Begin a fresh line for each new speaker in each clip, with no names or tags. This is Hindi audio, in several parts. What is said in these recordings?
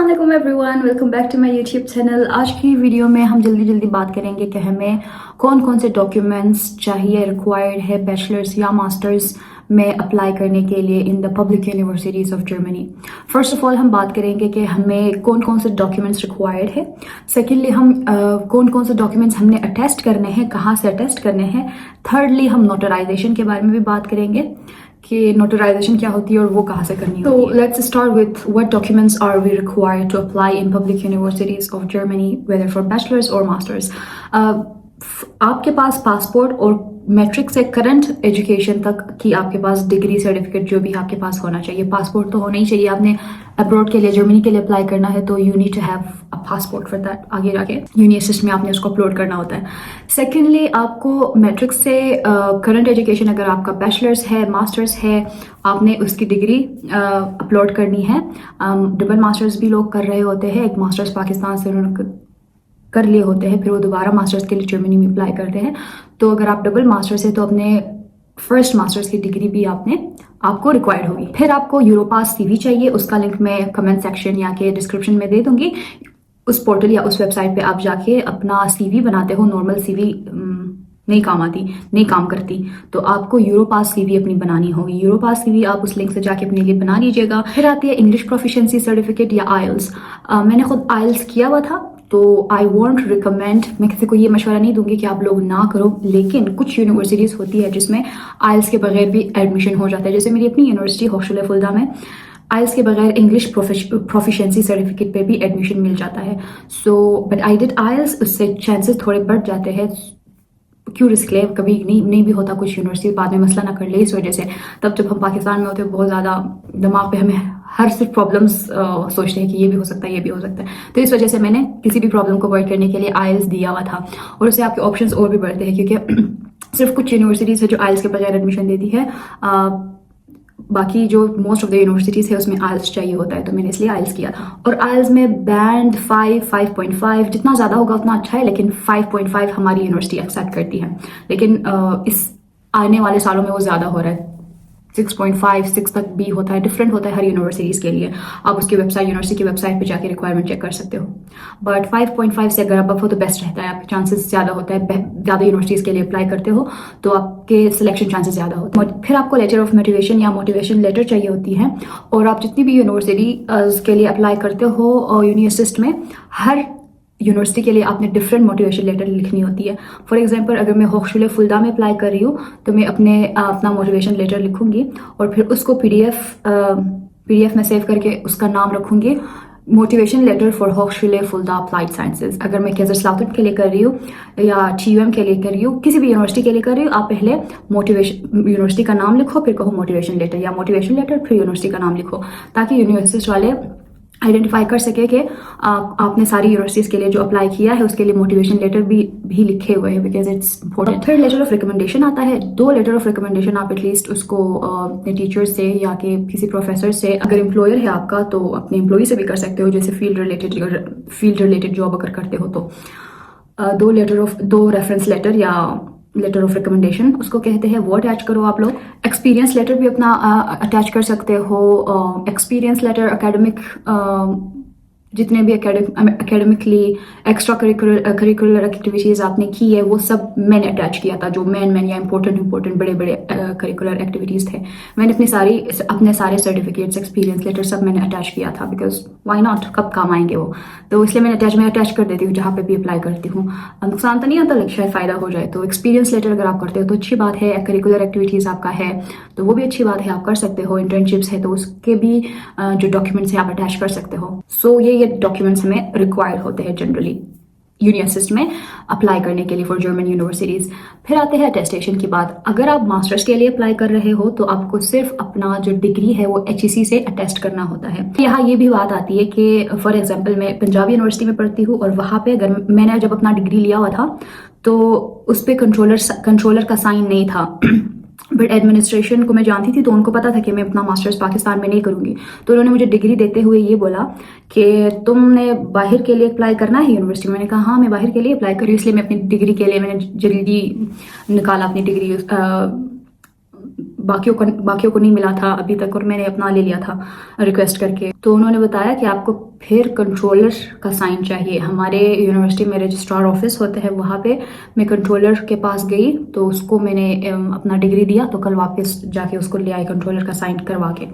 अस्सलाम everyone, welcome back to my YouTube channel. आज की वीडियो में हम जल्दी बात करेंगे कि हमें कौन कौन से डॉक्यूमेंट्स चाहिए, रिक्वायर्ड है बैचलर्स या मास्टर्स में अप्लाई करने के लिए in the public universities of Germany. First of all हम बात करेंगे कि हमें कौन कौन से डॉक्यूमेंट्स रिक्वायर्ड है। सेकेंडली हम कौन कौन से डॉक्यूमेंट्स हमने अटेस्ट करने हैं, कहाँ से अटेस्ट करने हैं। थर्डली हम नोटराइजेशन के बारे में भी बात करेंगे कि नोटराइजेशन क्या होती है और वो कहाँ से करनी होती है। तो let's start with what documents are we required to apply in public universities of Germany whether for bachelors और मास्टर्स। आपके पास पासपोर्ट और मैट्रिक से करंट एजुकेशन तक की आपके पास डिग्री सर्टिफिकेट जो भी आपके पास होना चाहिए। पासपोर्ट तो होना ही चाहिए। आपने अब्रॉड के लिए, जर्मनी के लिए अप्लाई करना है तो you need to have a passport for that. आगे जाके यूनिवर्सिटी में आपने उसको अपलोड करना होता है। सेकेंडली आपको मैट्रिक से करंट एजुकेशन, अगर आपका बैचलर्स है, मास्टर्स है, आपने उसकी डिग्री अपलोड करनी है। डबल मास्टर्स भी लोग कर रहे होते हैं। एक मास्टर्स पाकिस्तान से उन्होंने कर लिए होते हैं, फिर वो दोबारा मास्टर्स के लिए जर्मनी में अप्लाई करते हैं। तो अगर आप डबल मास्टर्स है तो अपने फर्स्ट मास्टर्स की डिग्री भी आपको रिक्वायर्ड होगी। फिर आपको यूरोपास सीवी चाहिए। उसका लिंक मैं कमेंट सेक्शन या के डिस्क्रिप्शन में दे दूंगी। उस पोर्टल या उस वेबसाइट पे आप जाके अपना सीवी बनाते हो। नॉर्मल सीवी नहीं काम करती, तो आपको यूरोपास सीवी अपनी बनानी होगी। यूरोपास सीवी आप उस लिंक से जाके अपने लिए बना लीजिएगा। फिर आती है इंग्लिश प्रोफिशिएंसी सर्टिफिकेट या आइल्स। मैंने खुद आइल्स किया हुआ था, तो आई वॉन्ट रिकमेंड, मैं किसी को ये मशवरा नहीं दूंगी कि आप लोग ना करो, लेकिन कुछ यूनिवर्सिटीज़ होती है जिसमें आइल्स के बगैर भी एडमिशन हो जाता है। जैसे मेरी अपनी यूनिवर्सिटी होशुल फुल्दा में आइल्स के बगैर इंग्लिश प्रोफिशिएंसी सर्टिफिकेट पे भी एडमिशन मिल जाता है। सो बट आई डिड आइल्स, उससे चांसेस थोड़े बढ़ जाते हैं। क्यों रिस्क ले, कभी नहीं भी होता। कुछ यूनिवर्सिटी बाद में मसला ना कर ले इस वजह से। तब जब हम पाकिस्तान में होते हैं बहुत ज़्यादा दिमाग पे हमें हर सिर्फ प्रॉब्लम्स सोचते हैं कि ये भी हो सकता है, ये भी हो सकता है। तो इस वजह से मैंने किसी भी प्रॉब्लम को अवॉइड करने के लिए आइल्स दिया हुआ था, और उससे आपके ऑप्शंस और भी बढ़ते हैं, क्योंकि सिर्फ कुछ यूनिवर्सिटीज़ है जो आइल्स के बगैर एडमिशन देती है। बाकी जो मोस्ट ऑफ द यूनिवर्सिटीज़ है उसमें आइल्स चाहिए होता है, तो मैंने इसलिए आइल्स किया था। और आइल्स में बैंड 5.5 जितना ज़्यादा होगा उतना अच्छा है, लेकिन 5.5 हमारी यूनिवर्सिटी एक्सेप्ट करती है। लेकिन इस आने वाले सालों में वो ज़्यादा हो रहा है। 6.5 6 तक भी होता है। डिफरेंट होता है हर यूनिवर्सिटीज़ के लिए। आप उसकी वेबसाइट, यूनिवर्सिटी की वेबसाइट पे जाके रिक्वायरमेंट चेक कर सकते हो। बट 5.5 से अगर आप हो तो बेस्ट रहता है। आपके चांसेस ज़्यादा होता है। ज़्यादा यूनिवर्सिटीज़ के लिए अप्लाई करते हो तो आपके सिलेक्शन चांसेस ज़्यादा होते हैं। फिर आपको लेटर ऑफ मोटिवेशन या मोटिवेशन लेटर चाहिए होती है। और आप जितनी भी यूनिवर्सिटी के लिए अप्लाई करते हो यूनिवर्सिस्ट में, हर यूनिवर्सिटी के लिए आपने डिफरेंट मोटिवेशन लेटर लिखनी होती है। फॉर एग्जांपल अगर मैं होशुल फुल्दा में अप्लाई कर रही हूँ तो मैं अपना मोटिवेशन लेटर लिखूंगी और फिर उसको पीडीएफ में सेव करके उसका नाम रखूंगी, motivation letter for Hochschule Fulda applied sciences. अगर मैं कैज़रस्लाउटन के लिए कर रही हूँ या TUM के लिए कर रही हूँ, किसी भी यूनिवर्सिटी के लिए कर रही हूँ, आप पहले मोटिवेशन यूनिवर्सिटी का नाम लिखो, फिर कहो मोटिवेशन लेटर, या मोटिवेशन लेटर फिर यूनिवर्सिटी का नाम लिखो, ताकि यूनिवर्सिटी वाले आइडेंटिफाई कर सके कि आपने सारी यूनिवर्सिटीज़ के लिए जो अप्लाई किया है उसके लिए मोटिवेशन लेटर भी लिखे हुए हैं, बिकॉज इट्स इम्पोर्टेंट। फिर लेटर ऑफ रिकमेंडेशन आता है। 2 लेटर ऑफ रिकमेंडेशन आप एटलीस्ट उसको अपने टीचर से या कि किसी प्रोफेसर से, अगर एम्प्लॉयर है आपका तो अपने एम्प्लॉय से भी कर सकते हो, जैसे फील्ड रिलेटेड जॉब अगर करते हो तो। 2 रेफरेंस लेटर या लेटर ऑफ रिकमेंडेशन उसको कहते हैं, वो अटैच करो आप लोग। एक्सपीरियंस लेटर भी अपना अटैच कर सकते हो। एक्सपीरियंस लेटर एकेडमिक, जितने भी एकेडमिकली एक्स्ट्रा करिकुलर एक्टिविटीज़ आपने की है वो सब मैंने अटैच किया था। जो मेन या इंपॉर्टेंट बड़े करिकुलर एक्टिविटीज़ थे, मैंने अपने सारे सर्टिफिकेट्स, एक्सपीरियंस लेटर सब मैंने अटैच किया था, बिकॉज वाई नॉट, कब काम आएंगे वो। तो इसलिए मैं अटैच कर देती हूँ जहाँ पे भी अप्लाई करती हूँ। नुकसान तो नहीं आता, लेकिन शायद फ़ायदा हो जाए। तो एक्सपीरियंस लेटर अगर आप करते हो तो अच्छी बात है। करिकुलर एक्टिविटीज़ आपका है तो वो भी अच्छी बात है, आप कर सकते हो। इंटर्नशिप्स है तो उसके भी जो डॉक्यूमेंट्स है आप अटैच कर सकते हो। सो ये डॉक्यूमेंट्स हमें रिक्वायर्ड होते हैं जनरली यूनिवर्सिटी में अप्लाई करने के लिए फॉर जर्मन यूनिवर्सिटीज़। फिर आते हैं अटेस्टेशन की बात। अगर आप मास्टर्स के लिए अप्लाई कर रहे हो तो आपको सिर्फ अपना जो डिग्री है वो HEC से अटेस्ट करना होता है। यहाँ ये भी बात आती है कि फॉर एग्जांपल मैं पंजाब यूनिवर्सिटी में पढ़ती हूँ और वहाँ पे अगर मैंने जब अपना डिग्री लिया हुआ था तो उस पर कंट्रोलर का साइन नहीं था। बट एडमिनिस्ट्रेशन को मैं जानती थी तो उनको पता था कि मैं अपना मास्टर्स पाकिस्तान में नहीं करूँगी, तो उन्होंने मुझे डिग्री देते हुए ये बोला कि तुमने बाहर के लिए अप्लाई करना है यूनिवर्सिटी। मैंने कहा हाँ मैं बाहर के लिए अप्लाई करी, इसलिए मैं अपनी डिग्री के लिए मैंने जल्दी निकाला अपनी डिग्री बाकियों को नहीं मिला था अभी तक, और मैंने अपना ले लिया था रिक्वेस्ट करके। तो उन्होंने बताया कि आपको फिर कंट्रोलर का साइन चाहिए। हमारे यूनिवर्सिटी में रजिस्ट्रार ऑफिस होते हैं, वहाँ पे मैं कंट्रोलर के पास गई तो उसको मैंने अपना डिग्री दिया, तो कल वापस जाके उसको ले आई कंट्रोलर का साइन करवा के।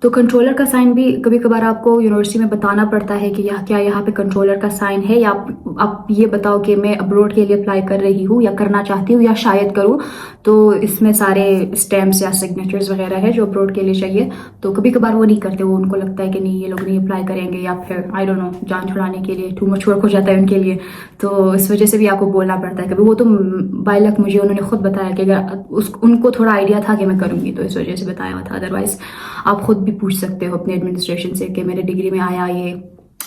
तो कंट्रोलर का साइन भी कभी कभार आपको यूनिवर्सिटी में बताना पड़ता है कि क्या यहाँ पे कंट्रोलर का साइन है, या आप ये बताओ कि मैं अब्रॉड के लिए अप्लाई कर रही हूँ या करना चाहती हूँ या शायद करूँ। तो इसमें सारे स्टैम्प्स या सिग्नेचर्स वगैरह है जो अब्रॉड के लिए चाहिए। तो कभी कभार वो नहीं करते, वो उनको लगता है कि नहीं ये लोग नहीं अप्लाई करेंगे, या फिर आई डोंट नो जान छुड़ाने के लिए टू मच वर्क हो जाता है उनके लिए। तो इस वजह से भी आपको बोलना पड़ता है कभी। वो तो बाय लक मुझे उन्होंने खुद बताया कि अगर उनको थोड़ा आइडिया था कि मैं करूँगी, तो इस वजह से बताया हुआ था। अदरवाइज आप खुद भी पूछ सकते हो अपने एडमिनिस्ट्रेशन से कि मेरे डिग्री में आया ये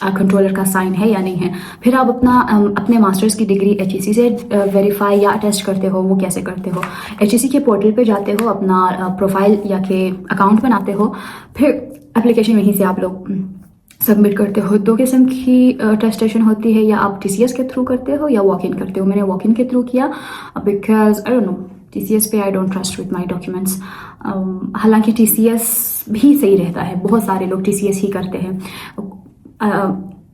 कंट्रोलर का साइन है या नहीं है। फिर आप अपने मास्टर्स की डिग्री HEC से वेरीफाई या अटेस्ट करते हो। वो कैसे करते हो? HEC के पोर्टल पे जाते हो, अपना प्रोफाइल या के अकाउंट बनाते हो, फिर एप्लीकेशन वहीं से आप लोग सबमिट करते हो। 2 किस्म की अटेस्टेशन होती है, या आप TCS के थ्रू करते हो या वॉक इन करते हो। मैंने वॉक इन के थ्रू किया because I don't no TCS पे I don't trust with my documents. हालांकि TCS भी सही रहता है, बहुत सारे लोग TCS ही करते हैं।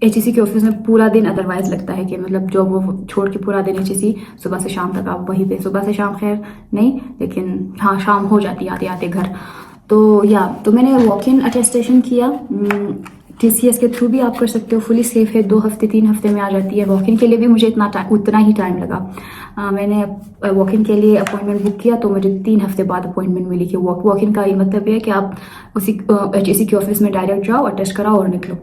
HEC के ऑफिस में पूरा दिन अदरवाइज लगता है कि मतलब जॉब वो छोड़ के पूरा दिन HEC सुबह से शाम तक आप वहीं पे, सुबह से शाम खैर नहीं, लेकिन हाँ शाम हो जाती है आते आते घर। तो मैंने वॉक इन अटेस्टेशन किया। TCS के थ्रू भी आप कर सकते हो, फुली सेफ है, 2 हफ्ते 3 हफ्ते में आ जाती है। वॉक इन के लिए भी मुझे उतना ही टाइम लगा। मैंने वॉक इन के लिए अपॉइंटमेंट बुक किया तो मुझे 3 हफ्ते बाद अपॉइंटमेंट मिली। कि वॉक इन का ये मतलब है कि आप उसी HEC के ऑफिस में डायरेक्ट जाओ, अटेस्ट कराओ और निकलो।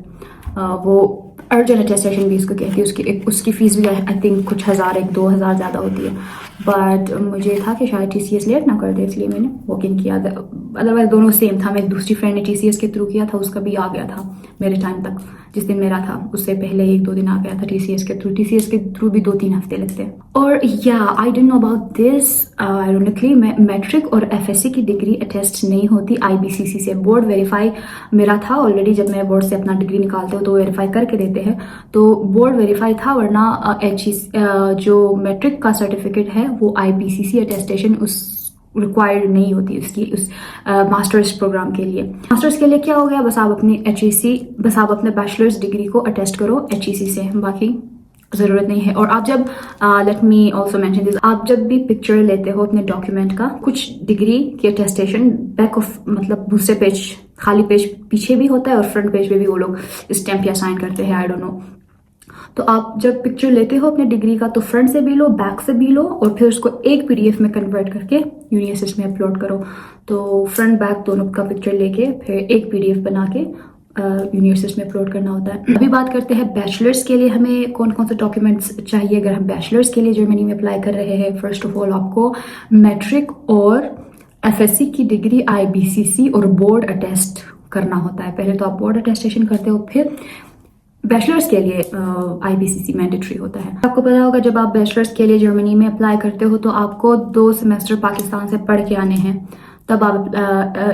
वो अर्जेंट अटेस्टेशन भी इसको कहती है। उसकी फीस भी आई थिंक कुछ 1,000-2,000 ज़्यादा होती है। बट मुझे था कि शायद TCS लेट ना कर दे, इसलिए मैंने वॉक इन किया। अदरवाइज दोनों सेम था। मेरी दूसरी फ्रेंड ने TCS के थ्रू किया था, उसका भी आ गया था मेरे टाइम तक। जिस दिन मेरा था उससे पहले 1-2 दिन आ गया था TCS के थ्रू। TCS के थ्रू भी 2-3 हफ्ते लगते हैं। और या I don't know about this, ironically matric और FSC की डिग्री अटेस्ट नहीं होती IBCC से। बोर्ड वेरीफाई मेरा था ऑलरेडी। जब मैं बोर्ड से अपना डिग्री निकालते हो तो वेरीफाई करके देते हैं, तो बोर्ड वेरीफाई था। वरना जो मैट्रिक का सर्टिफिकेट है वो IBCC अटेस्टेशन उस रिक्वायर्ड नहीं होती उसकी, उस मास्टर्स प्रोग्राम के लिए। मास्टर्स के लिए क्या हो गया, बस आप अपने बैचलर्स डिग्री को अटेस्ट करो HEC से, बाकी ज़रूरत नहीं है। और आप जब let me also mention this, आप जब भी पिक्चर लेते हो अपने डॉक्यूमेंट का, कुछ डिग्री की अटेस्टेशन बैक ऑफ मतलब दूसरे पेज, खाली पेज पीछे भी होता है और फ्रंट पेज पे भी वो लोग स्टैम्प या साइन करते हैं, आई डोंट नो। तो आप जब पिक्चर लेते हो अपने डिग्री का तो फ्रंट से भी लो, बैक से भी लो, और फिर उसको एक PDF में कन्वर्ट करके यूनिवर्सिटी में अपलोड करो। तो फ्रंट बैक दोनों का पिक्चर लेके फिर एक PDF बना के यूनिवर्सिटी में अपलोड करना होता है। अभी बात करते हैं बैचलर्स के लिए हमें कौन कौन से डॉक्यूमेंट्स चाहिए अगर हम बैचलर्स के लिए जर्मनी में अप्लाई कर रहे हैं। फर्स्ट ऑफ ऑल आपको मैट्रिक और FSC की डिग्री IBCC और बोर्ड अटेस्ट करना होता है। पहले तो आप बोर्ड अटेस्टेशन करते हो, फिर बैचलर्स के लिए IBCC मैंडेटरी होता है। आपको पता होगा जब आप बैचलर्स के लिए जर्मनी में अप्लाई करते हो तो आपको 2 सेमेस्टर पाकिस्तान से पढ़ के आने हैं, तब आप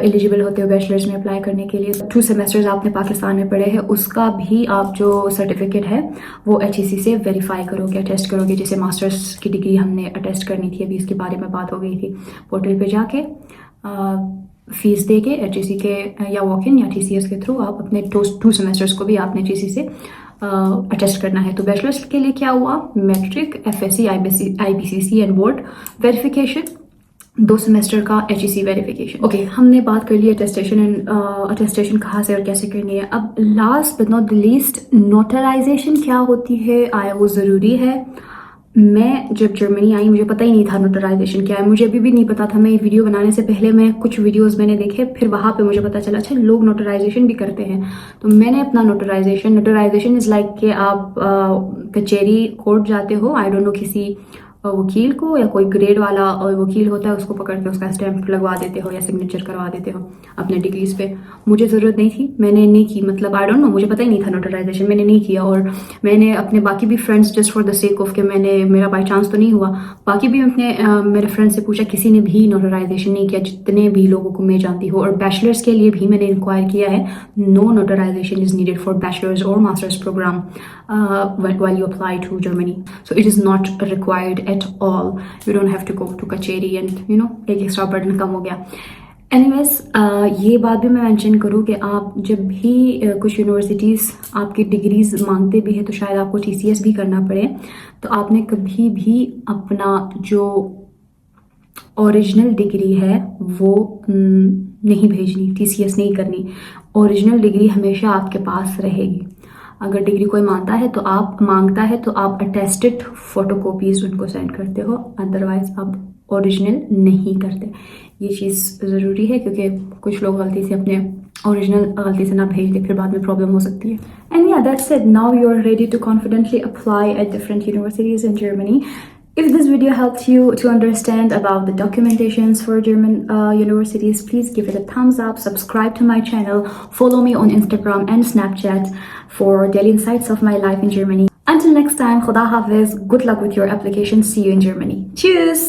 एलिजिबल होते हो बैचलर्स में अप्लाई करने के लिए। 2 सेमेस्टर्स आपने पाकिस्तान में पढ़े हैं, उसका भी आप जो सर्टिफिकेट है वो HEC से वेरीफाई करोगे, अटेस्ट करोगे। जैसे मास्टर्स की डिग्री हमने अटेस्ट करनी थी, अभी इसके बारे में बात हो गई थी। पोर्टल पे जाके फीस दे के HEC के या वॉक इन या TCS के थ्रू आप अपने 2 सेमेस्टर्स को भी आपने HEC से अटेस्ट करना है। तो बैचलर्स के लिए क्या हुआ, matric, FSC, IBCC and board verification, 2 semester का HEC वेरिफिकेशन। ओके, हमने बात कर ली अटेस्टेशन कहाँ से और कैसे करनी है। अब last but not the least, notarisation क्या होती है, वो ज़रूरी है। मैं जब जर्मनी आई मुझे पता ही नहीं था नोटराइजेशन क्या है। मुझे अभी भी नहीं पता था। मैं ये वीडियो बनाने से पहले मैं कुछ वीडियोस मैंने देखे, फिर वहाँ पे मुझे पता चला अच्छा लोग नोटराइजेशन भी करते हैं। तो मैंने अपना नोटराइजेशन इज़ लाइक कि आप कचहरी कोर्ट जाते हो, आई डोंट नो, किसी वकील को या कोई ग्रेड वाला वकील होता है उसको पकड़ के उसका स्टैंप लगवा देते हो या सिग्नेचर करवा देते हो अपने डिग्रीज पे। मुझे ज़रूरत नहीं थी, मैंने नहीं की, मतलब आई डोंट नो, मुझे पता ही नहीं था नोटराइजेशन, मैंने नहीं किया। और मैंने अपने बाकी भी friends, just for the sake of के मेरा बाई चांस तो नहीं हुआ, बाकी भी मेरे फ्रेंड से पूछा, किसी ने भी नोटराइजेशन नहीं किया, जितने भी लोगों को मैं जानती हूँ। और बैचलर्स के लिए भी मैंने इंक्वायर किया है, no notarization is needed for bachelors और masters program while you apply to Germany, so it is not required at all. You don't have to go to कचेरी and एक एक्स्ट्रा बर्डन कम हो गया. एनीवेज ये बात भी मैं मेंशन करूँ कि आप जब भी कुछ यूनिवर्सिटीज़ आपकी डिग्रीज मांगते भी हैं तो शायद आपको TCS भी करना पड़े, तो आपने कभी भी अपना जो ओरिजिनल डिग्री है वो नहीं भेजनी, TCS नहीं करनी. ओरिजिनल डिग्री हमेशा आपके पास रहेगी. अगर डिग्री कोई मांगता है तो आप अटेस्टेड फोटोकॉपीज उनको सेंड करते हो, अदरवाइज आप ओरिजिनल नहीं करते. ये चीज़ ज़रूरी है क्योंकि कुछ लोग गलती से अपने ओरिजिनल गलती से ना भेज दे, फिर बाद में प्रॉब्लम हो सकती है. एंड या that's it. Now you are ready to confidently apply at different universities in Germany. If this video helped you to understand about the documentations for German universities, please give it a thumbs up, subscribe to my channel, follow me on Instagram and Snapchat for daily insights of my life in Germany. Until next time, Khuda Hafiz, good luck with your application, see you in Germany. Cheers!